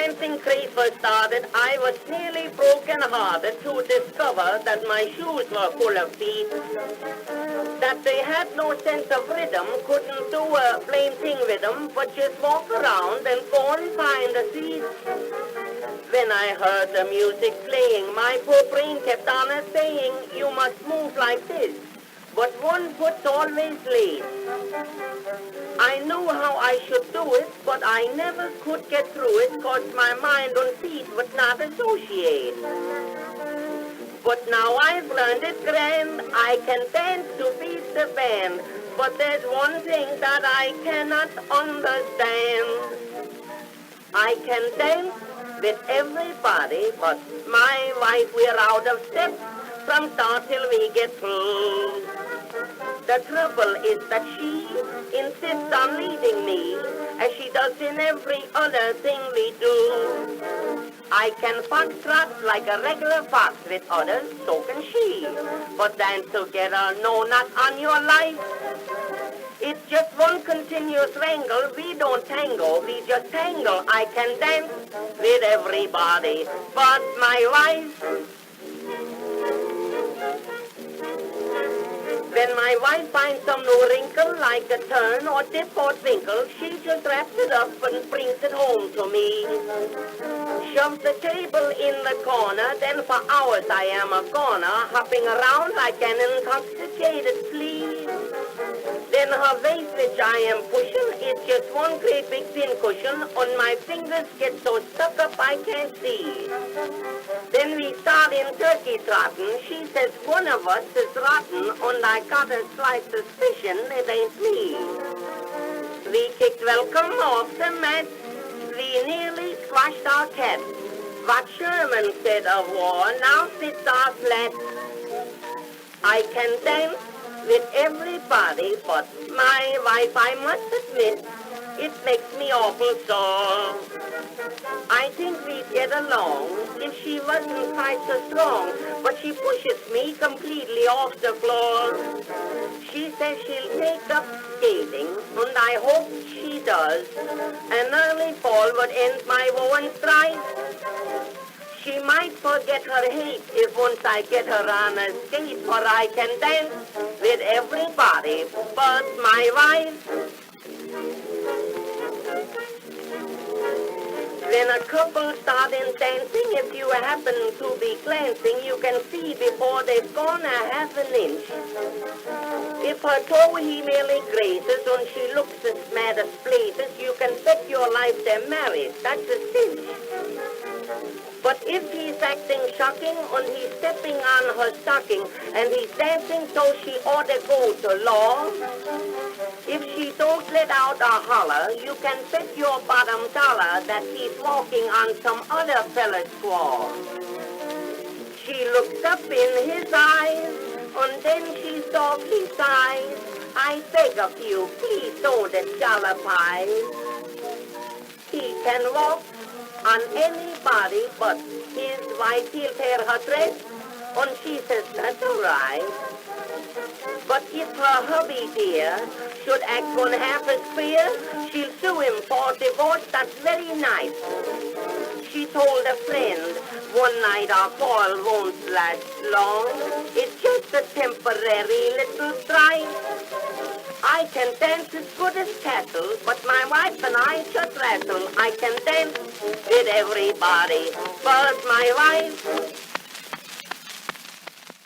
dancing craze first started, I was nearly broken-hearted to discover that my shoes were full of feet, that they had no sense of rhythm, couldn't do a plain thing with them, but just walk around and go and find a seat. When I heard the music playing, my poor brain kept on saying, you must move like this, but one foot's always late. I knew how I should do it, but I never could get through it, cause my mind on feet would not associate. But now I've learned it grand, I can dance to beat the band, but there's one thing that I cannot understand. I can dance with everybody, but my wife, we're out of step from start till we get through. The trouble is that she insists on leading me, as she does in every other thing we do. I can foxtrot like a regular fox with others, so can she. But dance together, no, not on your life. It's just one continuous wrangle. We don't tango, we just tangle. I can dance with everybody, but my wife. When my wife finds some new wrinkle, like a turn or dip or twinkle, she just wraps it up and brings it home to me. Shoves the table in the corner, then for hours I am a goner, hopping around like an intoxicated flea. Then her vase which I am pushing is just one great big pincushion, on my fingers get so stuck up I can't see. Then we start in turkey trotting, she says one of us is rotten, and I got a slight suspicion it ain't me. We kicked welcome off the mat, we nearly squashed our cat. What Sherman said of war now sits our flat. I can dance with everybody, but my wife, I must admit, it makes me awful sore. I think we'd get along if she wasn't quite so strong, but she pushes me completely off the floor. She says she'll take up skating, and I hope she does. An early fall would end my woe and strife. She might forget her hate if once I get her on a skate, for I can dance with everybody but my wife. When a couple start in dancing, if you happen to be glancing, you can see before they've gone a half an inch. If her toe he merely grazes and she looks as mad as blazes, you can bet your life they're married. That's a cinch. But if he's acting shocking and he's stepping on her stocking and he's dancing so she ought to go to law, if she don't let out a holler, you can bet your bottom dollar that he's walking on some other fella's squaw. She looks up in his eyes and then she softly sighs, I beg of you, please don't jollifize. He can walk on anybody but his wife. He'll tear her dress, and she says that's all right. But if her hubby dear should act one half as queer, she'll sue him for divorce. That's very nice. She told a friend one night our quarrel won't last long. It's just a temporary little strife. I can dance as good as cattle, but my wife and I just rattle. I can dance with everybody, but my wife